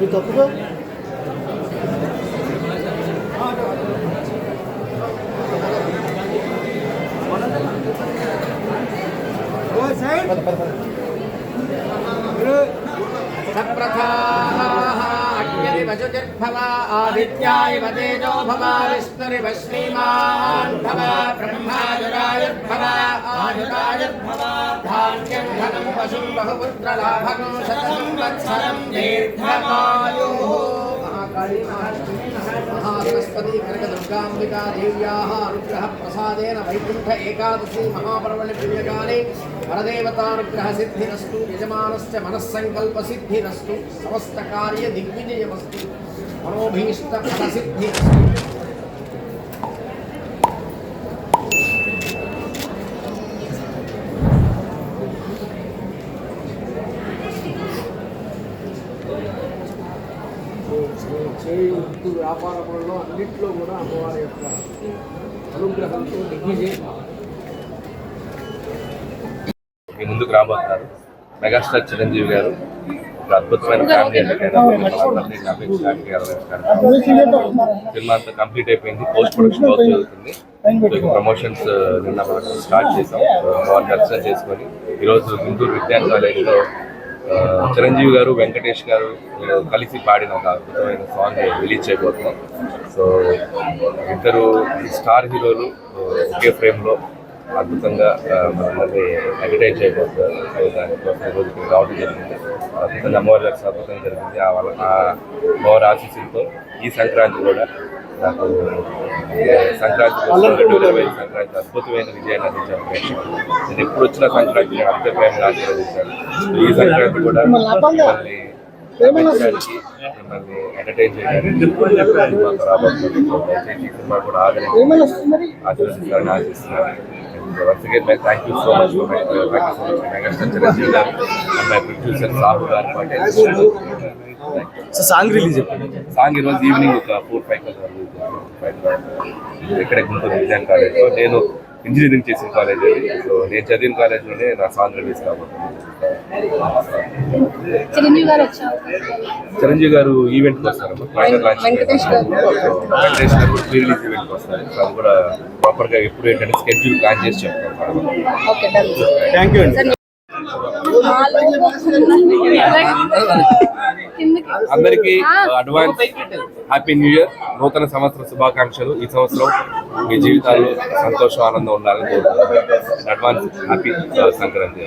తప్పుగా आदित्याय तेजो भव विष्णुरिव श्रीमान् भव ब्रह्मायुरायुर्भव आयुरायुर्भव धान्यं धनं पशुं बहुपुत्रलाभं शतसंवत्सरं दीर्घमायुः महाबृहस्पति कनकदुर्गाम्बिका देव्याः अनुग्रह प्रसादेन वैकुण्ठ एकादशी महापर्वणि प्रियकाले परदेवतानुग्रह सिद्धिरस्तु यजमानस्य मनस्संकल्प सिद्धिरस्तु समस्त कार्य दिग्विजयमस्तु मनोभीष्ट फल सिद्धिरस्तु। చేయుతూ వ్యాపారంలో అన్నింటిలో కూడా అమ్మవారి యొక్క అనుగ్రహంతో దిగ్విజయం మీ ముందుకు రాబోతున్నారు మెగాస్టార్ చిరంజీవి గారు. ఒక అద్భుతమైన ఫ్యామిలీ సినిమా అంతా కంప్లీట్ అయిపోయింది, పోస్ట్ ప్రొడక్షన్ వర్క్ జరుగుతుంది. ప్రమోషన్స్ నిన్న స్టార్ట్ చేసాం. దర్శనం చేసుకొని ఈరోజు గుంటూరు విజ్ఞాన్ కాలేజీలో చిరంజీవి గారు వెంకటేష్ గారు కలిసి పాడిన ఒక అద్భుతమైన సాంగ్ రిలీజ్ చేయబోతున్నాం. సో ఇద్దరు స్టార్ హీరోలు ఒకే ఫ్రేమ్లో అద్భుతంగా మనందరినీ ఎంటర్టైన్ చేయబోతున్నారు. దానికోసం ఈరోజు రావడం జరిగింది. అద్భుతంగా అమ్మవారి దర్శనం అద్భుతంగా జరిగింది. అమ్మవారి ఆశీస్సులతో ఈ సంక్రాంతి కూడా నాకు సంక్రాంతి అద్భుతమైన విజయాన్ని అందించాను. నేను ఎప్పుడు వచ్చిన సంక్రాంతి అద్భుతమైన ఆశీర్వదించాను. ఈ సంక్రాంతి కూడా మిమ్మల్ని ఎంటర్టైన్ చేయడానికి రాబోతుంది. దయచేసి ఈ సినిమా కూడా ఆశీర్వదిస్తారని ఆశిస్తున్నాను. Once again, thank you so much for my Megastar Chiranjeevi garu and my producer Sahu garu. So song release song ఈరోజు ఈవినింగ్ ఒక 4-5 ఇక్కడే గుంటూరు విజ్ఞాన్ కాలేజ్లో. నేను ఇంజనీరింగ్ చేసిన కాలేజ్ అది. సో నేను చదివిన కాలేజ్లోనే నా సాంగ్ రిలీజ్ కాబోతుంది. చిరంజీవి గారు ఈవెంట్కి వస్తారమ్మా. వెంకటేష్ గారు ప్రీ రిలీజ్ ఈవెంట్కి వస్తారు. సో అది కూడా ప్రాపర్గా ఎప్పుడు ఏంటంటే స్కెడ్యూల్ ప్లాన్ చేసి చెప్తాను. థ్యాంక్ యూ అండి. అందరికీ అడ్వాన్స్ హ్యాపీ న్యూ ఇయర్, నూతన సంవత్సర శుభాకాంక్షలు. ఈ సంవత్సరం మీ జీవితాల్లో సంతోషం ఆనందం ఉండాలని కోరుకుంటున్నాను. Advance happy Sankranti.